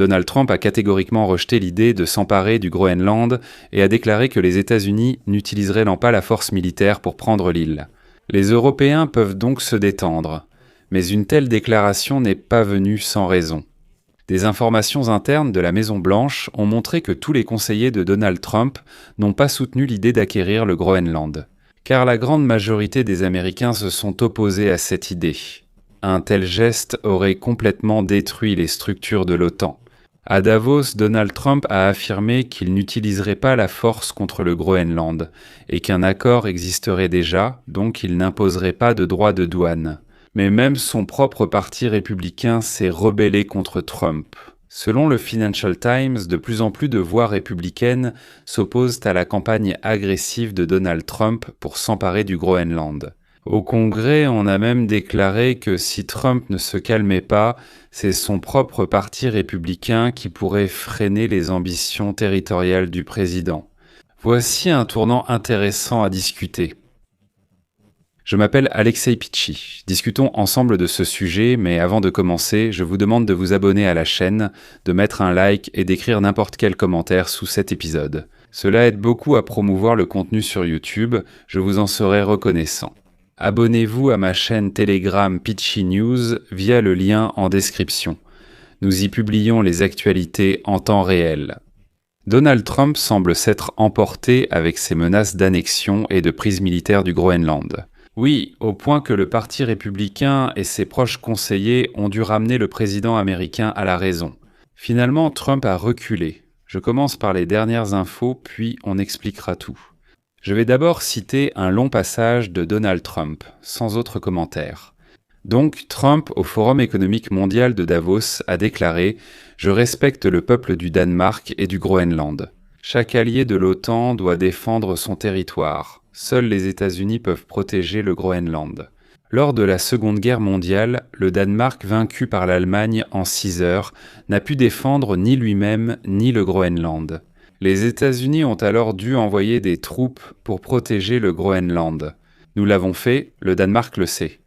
Donald Trump a catégoriquement rejeté l'idée de s'emparer du Groenland et a déclaré que les États-Unis n'utiliseraient pas la force militaire pour prendre l'île. Les Européens peuvent donc se détendre, mais une telle déclaration n'est pas venue sans raison. Des informations internes de la Maison-Blanche ont montré que tous les conseillers de Donald Trump n'ont pas soutenu l'idée d'acquérir le Groenland, car la grande majorité des Américains se sont opposés à cette idée. Un tel geste aurait complètement détruit les structures de l'OTAN. À Davos, Donald Trump a affirmé qu'il n'utiliserait pas la force contre le Groenland et qu'un accord existerait déjà, donc il n'imposerait pas de droits de douane. Mais même son propre parti républicain s'est rebellé contre Trump. Selon le Financial Times, de plus en plus de voix républicaines s'opposent à la campagne agressive de Donald Trump pour s'emparer du Groenland. Au Congrès, on a même déclaré que si Trump ne se calmait pas, c'est son propre parti républicain qui pourrait freiner les ambitions territoriales du président. Voici un tournant intéressant à discuter. Je m'appelle Alexei Pitchi. Discutons ensemble de ce sujet, mais avant de commencer, je vous demande de vous abonner à la chaîne, de mettre un like et d'écrire n'importe quel commentaire sous cet épisode. Cela aide beaucoup à promouvoir le contenu sur YouTube, je vous en serai reconnaissant. Abonnez-vous à ma chaîne Telegram Pitchi News via le lien en description. Nous y publions les actualités en temps réel. Donald Trump semble s'être emporté avec ses menaces d'annexion et de prise militaire du Groenland. Oui, au point que le Parti républicain et ses proches conseillers ont dû ramener le président américain à la raison. Finalement, Trump a reculé. Je commence par les dernières infos, puis on expliquera tout. Je vais d'abord citer un long passage de Donald Trump, sans autre commentaire. Donc, Trump, au Forum économique mondial de Davos, a déclaré « Je respecte le peuple du Danemark et du Groenland. Chaque allié de l'OTAN doit défendre son territoire. Seuls les États-Unis peuvent protéger le Groenland. » Lors de la Seconde Guerre mondiale, le Danemark, vaincu par l'Allemagne en 6 heures, n'a pu défendre ni lui-même ni le Groenland. Les États-Unis ont alors dû envoyer des troupes pour protéger le Groenland. Nous l'avons fait, le Danemark le sait.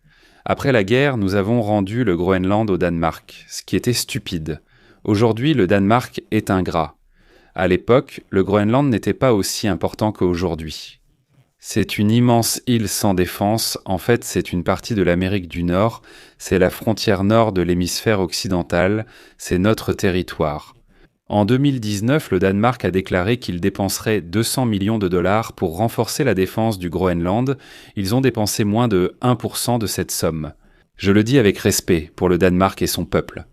Après la guerre, nous avons rendu le Groenland au Danemark, ce qui était stupide. Aujourd'hui, le Danemark est ingrat. À l'époque, le Groenland n'était pas aussi important qu'aujourd'hui. C'est une immense île sans défense, en fait c'est une partie de l'Amérique du Nord, c'est la frontière nord de l'hémisphère occidental, c'est notre territoire. En 2019, le Danemark a déclaré qu'il dépenserait 200 millions de dollars pour renforcer la défense du Groenland. Ils ont dépensé moins de 1% de cette somme. Je le dis avec respect pour le Danemark et son peuple.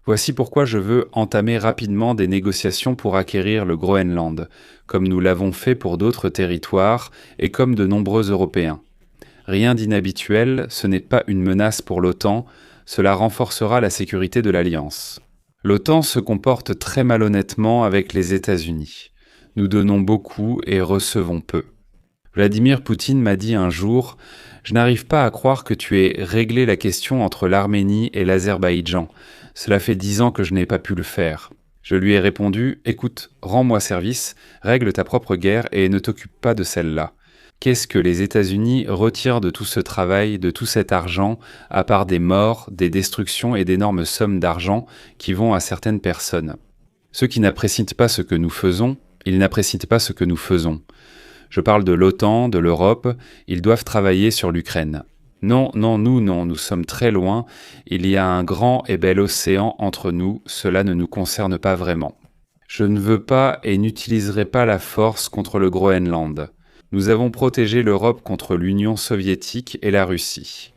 Voici pourquoi je veux entamer rapidement des négociations pour acquérir le Groenland, comme nous l'avons fait pour d'autres territoires et comme de nombreux Européens. Rien d'inhabituel, ce n'est pas une menace pour l'OTAN, cela renforcera la sécurité de l'Alliance. L'OTAN se comporte très malhonnêtement avec les États-Unis. Nous donnons beaucoup et recevons peu. Vladimir Poutine m'a dit un jour « Je n'arrive pas à croire que tu aies réglé la question entre l'Arménie et l'Azerbaïdjan. Cela fait 10 ans que je n'ai pas pu le faire. » Je lui ai répondu « Écoute, rends-moi service, règle ta propre guerre et ne t'occupe pas de celle-là. » Qu'est-ce que les États-Unis retirent de tout ce travail, de tout cet argent, à part des morts, des destructions et d'énormes sommes d'argent qui vont à certaines personnes? Ceux qui n'apprécient pas ce que nous faisons, ils n'apprécient pas ce que nous faisons. Je parle de l'OTAN, de l'Europe, ils doivent travailler sur l'Ukraine. Non, nous sommes très loin, il y a un grand et bel océan entre nous, cela ne nous concerne pas vraiment. Je ne veux pas et n'utiliserai pas la force contre le Groenland. Nous avons protégé l'Europe contre l'Union soviétique et la Russie.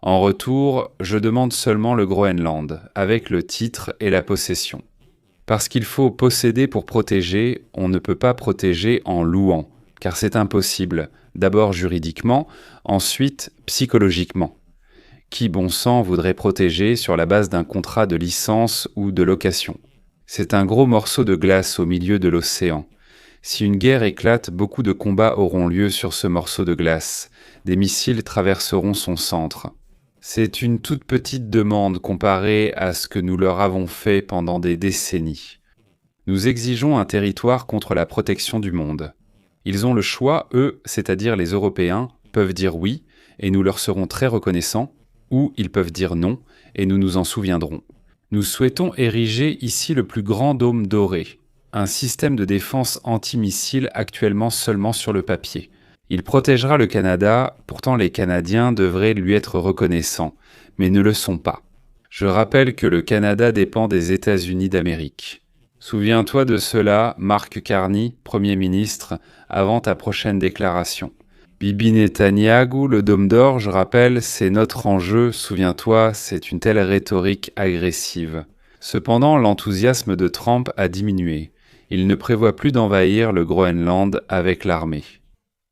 En retour, je demande seulement le Groenland, avec le titre et la possession. Parce qu'il faut posséder pour protéger, on ne peut pas protéger en louant, car c'est impossible, d'abord juridiquement, ensuite psychologiquement. Qui bon sang voudrait protéger sur la base d'un contrat de licence ou de location? C'est un gros morceau de glace au milieu de l'océan. Si une guerre éclate, beaucoup de combats auront lieu sur ce morceau de glace. Des missiles traverseront son centre. C'est une toute petite demande comparée à ce que nous leur avons fait pendant des décennies. Nous exigeons un territoire contre la protection du monde. Ils ont le choix, eux, c'est-à-dire les Européens, peuvent dire oui, et nous leur serons très reconnaissants, ou ils peuvent dire non, et nous nous en souviendrons. Nous souhaitons ériger ici le plus grand dôme doré, un système de défense antimissile actuellement seulement sur le papier. Il protégera le Canada, pourtant les Canadiens devraient lui être reconnaissants, mais ne le sont pas. Je rappelle que le Canada dépend des États-Unis d'Amérique. Souviens-toi de cela, Mark Carney, Premier ministre, avant ta prochaine déclaration. Bibi Netanyahou, le Dôme d'Or, je rappelle, c'est notre enjeu, souviens-toi, c'est une telle rhétorique agressive. Cependant, l'enthousiasme de Trump a diminué. Il ne prévoit plus d'envahir le Groenland avec l'armée.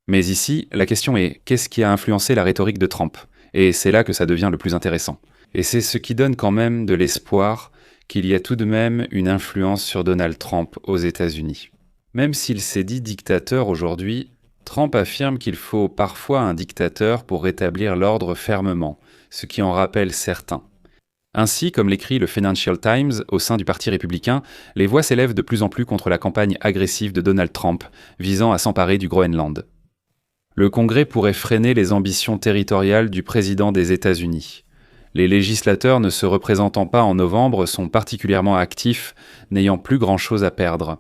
Mais ici, la question est, qu'est-ce qui a influencé la rhétorique de Trump? Et c'est là que ça devient le plus intéressant. Et c'est ce qui donne quand même de l'espoir qu'il y a tout de même une influence sur Donald Trump aux États-Unis. Même s'il s'est dit dictateur aujourd'hui, Trump affirme qu'il faut parfois un dictateur pour rétablir l'ordre fermement, ce qui en rappelle certains. Ainsi, comme l'écrit le Financial Times, au sein du Parti républicain, les voix s'élèvent de plus en plus contre la campagne agressive de Donald Trump visant à s'emparer du Groenland. Le Congrès pourrait freiner les ambitions territoriales du président des États-Unis. Les législateurs ne se représentant pas en novembre sont particulièrement actifs, n'ayant plus grand-chose à perdre.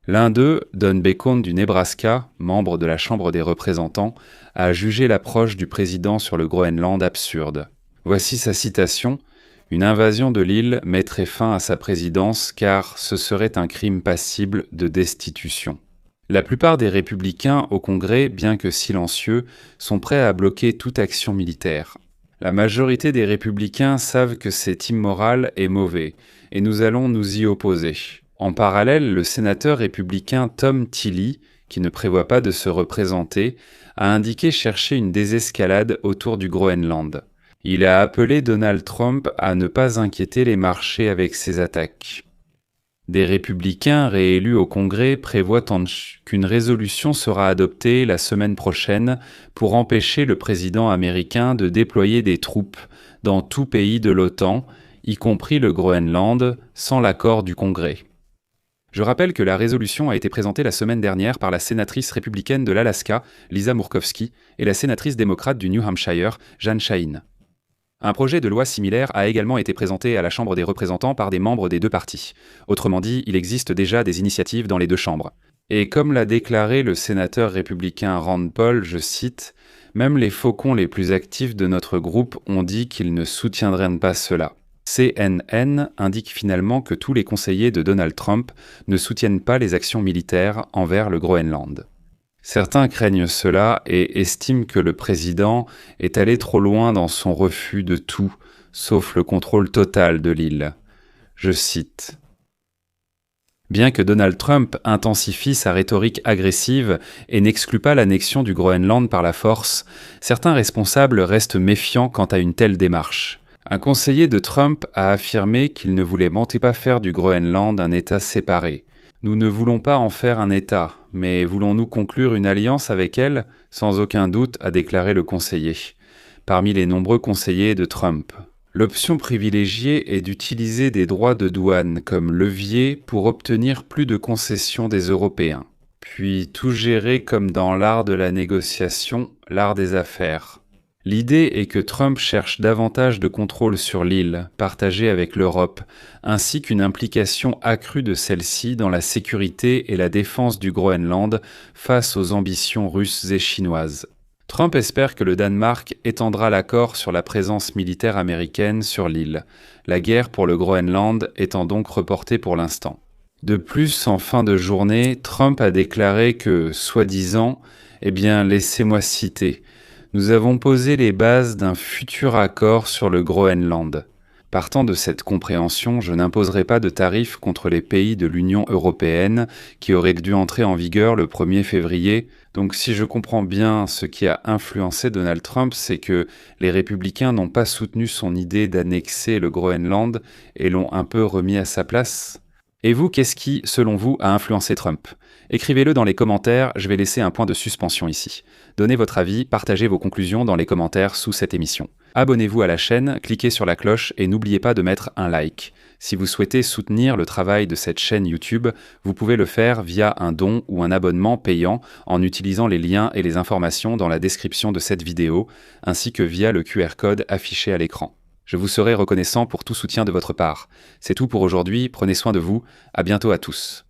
L'un d'eux, Don Bacon du Nebraska, membre de la Chambre des représentants, a jugé l'approche du président sur le Groenland absurde. Voici sa citation : « Une invasion de l'île mettrait fin à sa présidence car ce serait un crime passible de destitution. » La plupart des républicains au Congrès, bien que silencieux, sont prêts à bloquer toute action militaire. La majorité des républicains savent que c'est immoral et mauvais, et nous allons nous y opposer. En parallèle, le sénateur républicain Tom Tilley, qui ne prévoit pas de se représenter, a indiqué chercher une désescalade autour du Groenland. Il a appelé Donald Trump à ne pas inquiéter les marchés avec ses attaques. Des républicains réélus au Congrès prévoient qu'une résolution sera adoptée la semaine prochaine pour empêcher le président américain de déployer des troupes dans tout pays de l'OTAN, y compris le Groenland, sans l'accord du Congrès. Je rappelle que la résolution a été présentée la semaine dernière par la sénatrice républicaine de l'Alaska, Lisa Murkowski, et la sénatrice démocrate du New Hampshire, Jan Shaheen. Un projet de loi similaire a également été présenté à la Chambre des représentants par des membres des deux partis. Autrement dit, il existe déjà des initiatives dans les deux chambres. Et comme l'a déclaré le sénateur républicain Rand Paul, je cite, « Même les faucons les plus actifs de notre groupe ont dit qu'ils ne soutiendraient pas cela. » CNN indique finalement que tous les conseillers de Donald Trump ne soutiennent pas les actions militaires envers le Groenland. Certains craignent cela et estiment que le président est allé trop loin dans son refus de tout, sauf le contrôle total de l'île. Je cite. Bien que Donald Trump intensifie sa rhétorique agressive et n'exclut pas l'annexion du Groenland par la force, certains responsables restent méfiants quant à une telle démarche. Un conseiller de Trump a affirmé qu'il ne voulait pas faire du Groenland un État séparé. Nous ne voulons pas en faire un État, mais voulons-nous conclure une alliance avec elle? Sans aucun doute, a déclaré le conseiller, parmi les nombreux conseillers de Trump. L'option privilégiée est d'utiliser des droits de douane comme levier pour obtenir plus de concessions des Européens. Puis tout gérer comme dans l'art de la négociation, l'art des affaires. L'idée est que Trump cherche davantage de contrôle sur l'île, partagée avec l'Europe, ainsi qu'une implication accrue de celle-ci dans la sécurité et la défense du Groenland face aux ambitions russes et chinoises. Trump espère que le Danemark étendra l'accord sur la présence militaire américaine sur l'île, la guerre pour le Groenland étant donc reportée pour l'instant. De plus, en fin de journée, Trump a déclaré que, soi-disant, laissez-moi citer, « Nous avons posé les bases d'un futur accord sur le Groenland. » Partant de cette compréhension, je n'imposerai pas de tarifs contre les pays de l'Union européenne qui auraient dû entrer en vigueur le 1er février. Donc si je comprends bien ce qui a influencé Donald Trump, c'est que les républicains n'ont pas soutenu son idée d'annexer le Groenland et l'ont un peu remis à sa place. Et vous, qu'est-ce qui, selon vous, a influencé Trump? Écrivez-le dans les commentaires, je vais laisser un point de suspension ici. Donnez votre avis, partagez vos conclusions dans les commentaires sous cette émission. Abonnez-vous à la chaîne, cliquez sur la cloche et n'oubliez pas de mettre un like. Si vous souhaitez soutenir le travail de cette chaîne YouTube, vous pouvez le faire via un don ou un abonnement payant en utilisant les liens et les informations dans la description de cette vidéo, ainsi que via le QR code affiché à l'écran. Je vous serai reconnaissant pour tout soutien de votre part. C'est tout pour aujourd'hui, prenez soin de vous, à bientôt à tous.